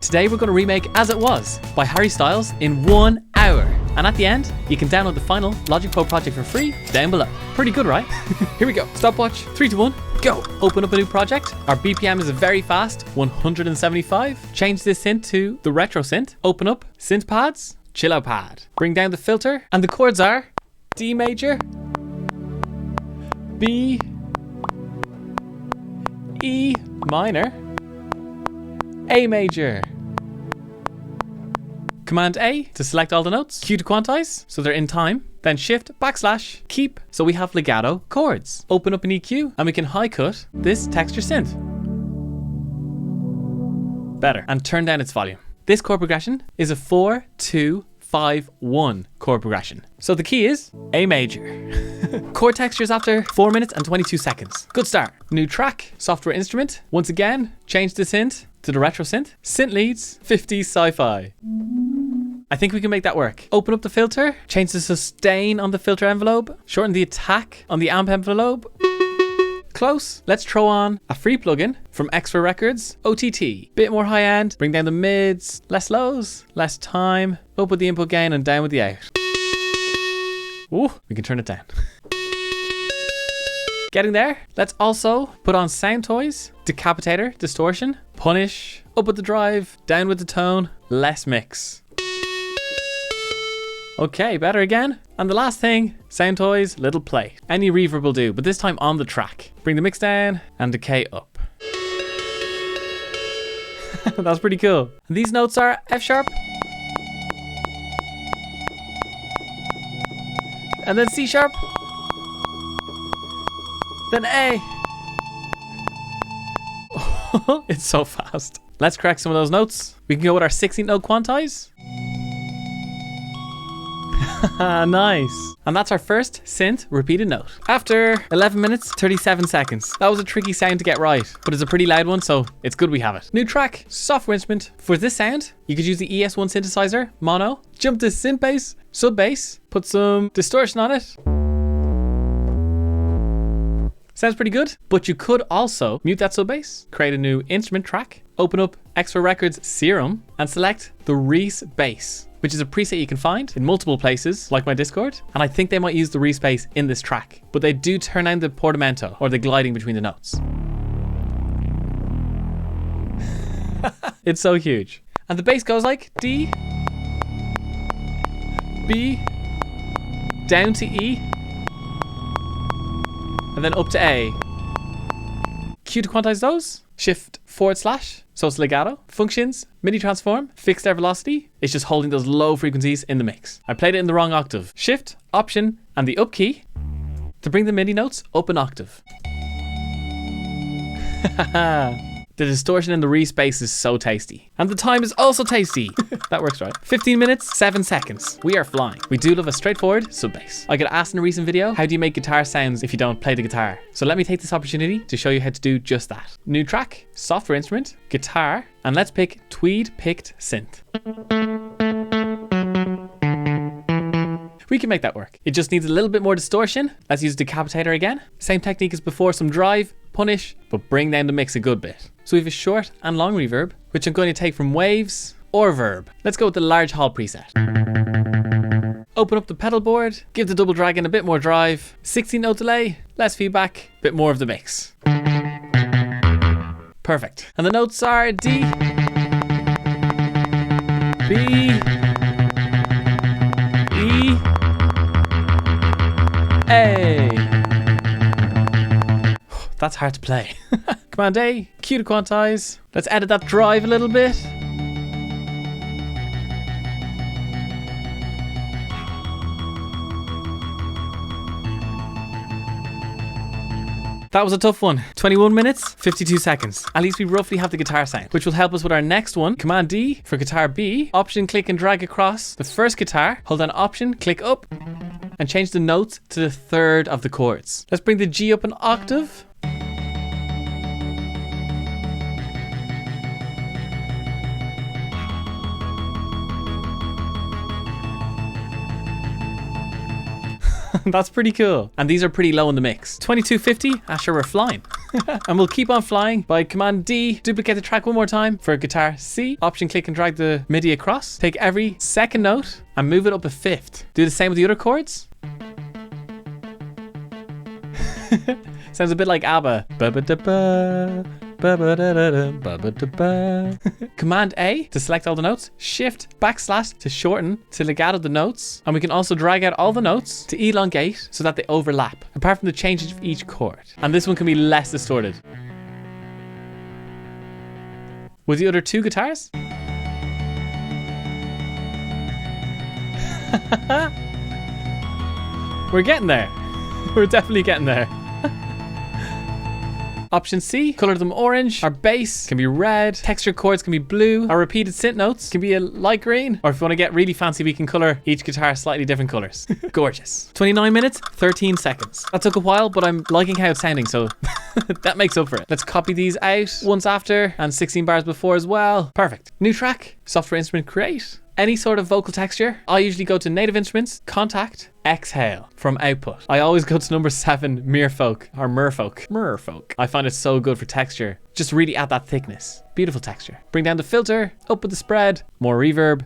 Today we're going to remake As It Was by Harry Styles in 1 hour. And at the end, you can download the final Logic Pro project for free down below. Pretty good, right? Here we go. Stopwatch, 3, 2, 1, go. Open up a new project. Our BPM is very fast, 175. Change this synth to the Retro Synth. Open up synth pads, chill out pad. Bring down the filter, and the chords are D major, B, E minor, A major. Command A to select all the notes. Q to quantize, so they're in time. Then Shift, backslash, keep, so we have legato chords. Open up an EQ, and we can high cut this texture synth. Better. And turn down its volume. This chord progression is a 4, 2, 5, 1 chord progression. So the key is A major. Chord textures after 4 minutes and 22 seconds. Good start. New track, software instrument. Once again, change the synth to the retro synth. Synth leads, 50s sci-fi. I think we can make that work. Open up the filter, change the sustain on the filter envelope, shorten the attack on the amp envelope. Close. Let's throw on a free plugin from Extra Records, OTT. Bit more high end, bring down the mids, less lows, less time, up with the input gain and down with the out. Ooh, we can turn it down. Getting there. Let's also put on sound toys, decapitator, distortion, punish, up with the drive, down with the tone, less mix. Okay, better again. And the last thing, sound toys, little play. Any reverb will do, but this time on the track. Bring the mix down and decay up. That's pretty cool. And these notes are F sharp, and then C sharp, then A. It's so fast. Let's correct some of those notes. We can go with our 16th note quantize. Nice. And that's our first synth repeated note. After 11 minutes, 37 seconds. That was a tricky sound to get right, but it's a pretty loud one, so it's good we have it. New track, software instrument. For this sound, you could use the ES1 synthesizer, mono, jump to synth bass, sub bass, put some distortion on it. Sounds pretty good, but you could also mute that sub bass, create a new instrument track, open up Extra Records Serum, and select the Reese bass, which is a preset you can find in multiple places, like my Discord. And I think they might use the Reese bass in this track, but they do turn down the portamento, or the gliding between the notes. It's so huge. And the bass goes like D, B, down to E, and then up to A. Q to quantize those. Shift / so it's legato. Functions, MIDI transform, fixed air velocity. It's just holding those low frequencies in the mix. I played it in the wrong octave. Shift, Option, and the up key to bring the MIDI notes up an octave. The distortion in the Reese bass is so tasty. And the time is also tasty. That works, right? 15 minutes, 7 seconds. We are flying. We do love a straightforward sub bass. I got asked in a recent video, how do you make guitar sounds if you don't play the guitar? So let me take this opportunity to show you how to do just that. New track, software instrument, guitar, and let's pick Tweed Picked Synth. We can make that work. It just needs a little bit more distortion. Let's use decapitator again. Same technique as before, some drive, punish, but bring down the mix a good bit. So we have a short and long reverb, which I'm going to take from waves or verb. Let's go with the large hall preset. Open up the pedal board, give the double dragon a bit more drive, 16 note delay, less feedback, bit more of the mix. Perfect. And the notes are D, B, E, A. That's hard to play. Command A, Q to quantize. Let's edit that drive a little bit. That was a tough one. 21 minutes, 52 seconds. At least we roughly have the guitar sound, which will help us with our next one. Command D for guitar B. Option, click and drag across the first guitar. Hold down Option, click up, and change the notes to the third of the chords. Let's bring the G up an octave. That's pretty cool. And these are pretty low in the mix. 2250, sure, we're flying. And we'll keep on flying by Command D. Duplicate the track one more time for guitar C. Option click and drag the MIDI across. Take every second note and move it up a fifth. Do the same with the other chords. Sounds a bit like ABBA. Command A to select all the notes. Shift / to shorten to legato the notes. And we can also drag out all the notes to elongate so that they overlap, apart from the changes of each chord. And this one can be less distorted. With the other two guitars. We're getting there. We're definitely getting there. Option C, color them orange. Our bass can be red. Textured chords can be blue. Our repeated synth notes can be a light green. Or if you want to get really fancy, we can color each guitar slightly different colors. Gorgeous. 29 minutes, 13 seconds. That took a while, but I'm liking how it's sounding, so that makes up for it. Let's copy these out once after and 16 bars before as well. Perfect. New track, software instrument create. Any sort of vocal texture. I usually go to native instruments, contact, exhale from output. I always go to number 7, merfolk or merfolk. Merfolk. I find it so good for texture. Just really add that thickness. Beautiful texture. Bring down the filter, up with the spread, more reverb.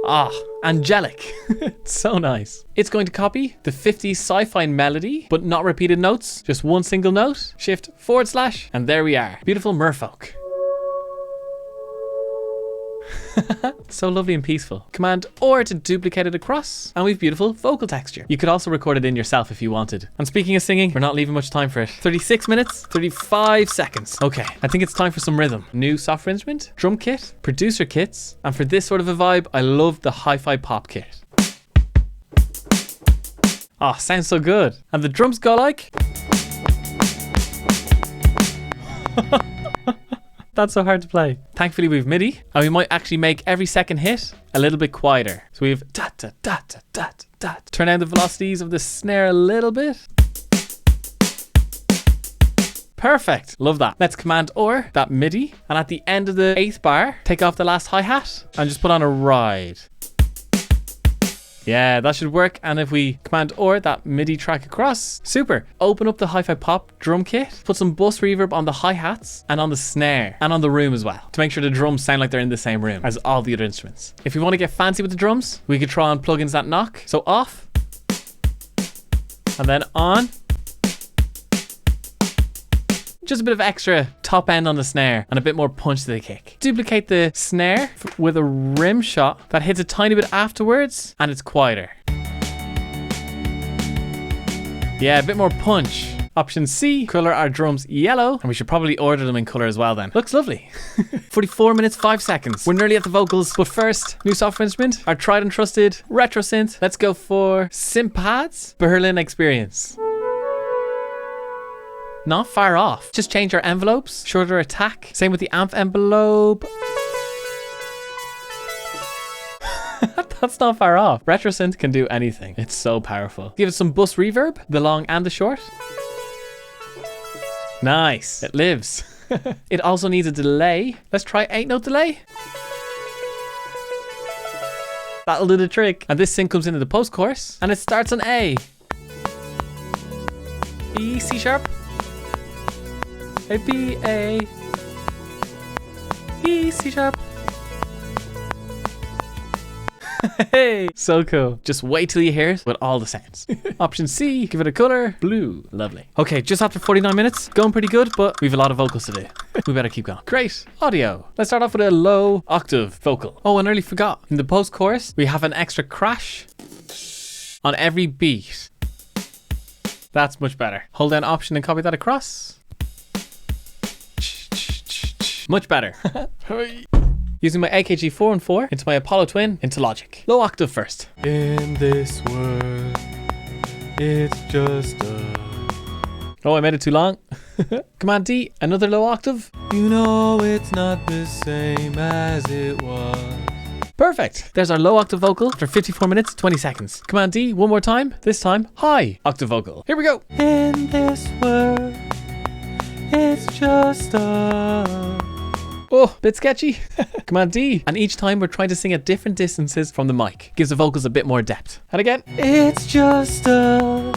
Ah, angelic. So nice. It's going to copy the 50s sci-fi melody, but not repeated notes. Just one single note. Shift / and there we are. Beautiful merfolk. So lovely and peaceful. Command or to duplicate it across, and we've beautiful vocal texture. You could also record it in yourself if you wanted. And speaking of singing, we're not leaving much time for it. 36 minutes, 35 seconds. Okay, I think it's time for some rhythm. New software instrument, drum kit, producer kits, and for this sort of a vibe, I love the hi-fi pop kit. Oh, sounds so good. And the drums go like... That's so hard to play. Thankfully we've MIDI, and we might actually make every second hit a little bit quieter. So we have da da da da da da. Turn down the velocities of the snare a little bit. Perfect. Love that. Let's Command or that MIDI, and at the end of the 8th bar, take off the last hi-hat and just put on a ride. Yeah, that should work. And if we Command or that MIDI track across, super. Open up the hi-fi pop drum kit, put some bus reverb on the hi-hats and on the snare and on the room as well, to make sure the drums sound like they're in the same room as all the other instruments. If we want to get fancy with the drums, we could try on plugins that knock. So off and then on. Just a bit of extra top end on the snare and a bit more punch to the kick. Duplicate the snare with a rim shot that hits a tiny bit afterwards and it's quieter. Yeah, a bit more punch. Option C, color our drums yellow, and we should probably order them in color as well then. Looks lovely. 44 minutes, 5 seconds. We're nearly at the vocals, but first, new software instrument, our tried and trusted Retro Synth. Let's go for Sympads Berlin Experience. Not far off. Just change our envelopes, shorter attack. Same with the amp envelope. That's not far off. Retro Synth can do anything. It's so powerful. Give it some bus reverb, the long and the short. Nice. It lives. It also needs a delay. Let's try 8-note delay. That'll do the trick. And this sync comes into the post chorus and it starts on A. E, C sharp. A, B, A, E, C sharp. Hey, so cool. Just wait till you hear it with all the sounds. Option C, give it a color, blue. Lovely. Okay, just after 49 minutes, going pretty good, but we've a lot of vocals to do. We better keep going. Great, audio. Let's start off with a low octave vocal. Oh, I nearly forgot. In the post chorus, we have an extra crash on every beat. That's much better. Hold down Option and copy that across. Much better. Using my AKG 414 into my Apollo Twin into Logic. Low octave first. In this world, it's just a... Oh, I made it too long. Command D, another low octave. You know it's not the same as it was. Perfect. There's our low octave vocal for 54 minutes, 20 seconds. Command D, one more time. This time, high octave vocal. Here we go. In this world, it's just a... Oh, bit sketchy. Command D. And each time we're trying to sing at different distances from the mic. Gives the vocals a bit more depth. And again. It's just us.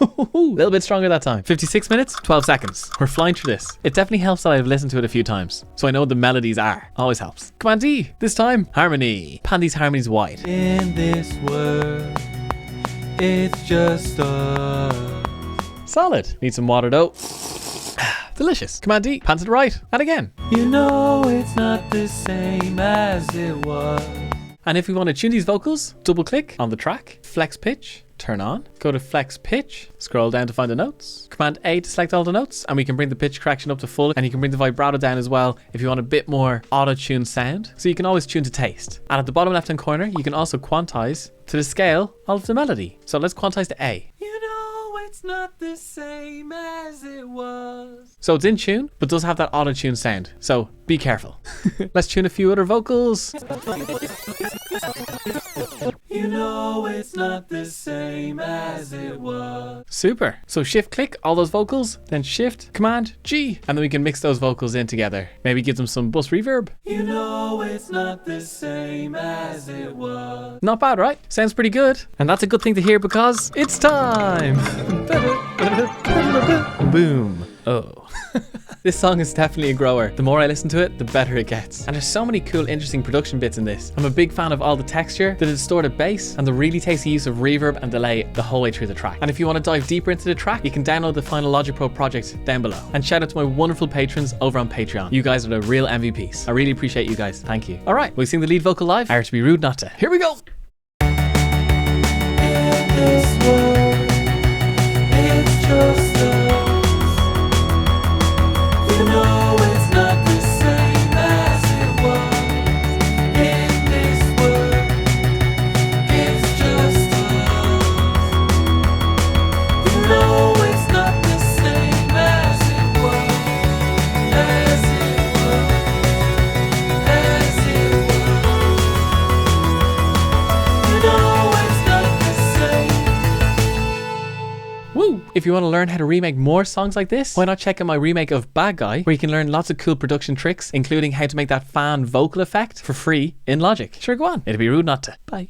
A little bit stronger that time. 56 minutes, 12 seconds. We're flying through this. It definitely helps that I've listened to it a few times, so I know what the melodies are. Always helps. Come on, D. This time, harmony. Pan these harmonies wide. In this world, it's just us. Solid. Need some water though. Delicious. Come on, D. Pan to the right. And again. You know it's not the same as it was. And if we want to tune these vocals, double click on the track, flex pitch, turn on, go to flex pitch, scroll down to find the notes, Command A to select all the notes, and we can bring the pitch correction up to full, and you can bring the vibrato down as well if you want a bit more auto-tune sound. So you can always tune to taste. And at the bottom left hand corner, you can also quantize to the scale of the melody. So let's quantize to A. You know it's not the same as it was. So it's in tune, but does have that auto-tune sound. So be careful. Let's tune a few other vocals. You know it's not the same as it was. Super. So shift click all those vocals, then shift command G, and then we can mix those vocals in together. Maybe give them some bus reverb. You know it's not the same as it was. Not bad, right? Sounds pretty good. And that's a good thing to hear because it's time. Boom. Oh. This song is definitely a grower. The more I listen to it, the better it gets. And there's so many cool, interesting production bits in this. I'm a big fan of all the texture, the distorted bass, and the really tasty use of reverb and delay the whole way through the track. And if you want to dive deeper into the track, you can download the final Logic Pro project down below. And shout out to my wonderful patrons over on Patreon. You guys are the real MVPs. I really appreciate you guys. Thank you. All right, we'll sing the lead vocal live. Are to be rude not to. Here we go. In this world, it's just us. You know it's not the same as it was. In this world, it's just us. You know it's not the same as it was. As it was. As it was. You know it's not the same. Woo! If you want to learn how to remake more songs like this, why not check out my remake of Bad Guy, where you can learn lots of cool production tricks, including how to make that fan vocal effect for free in Logic. Sure, go on. It'd be rude not to. Bye.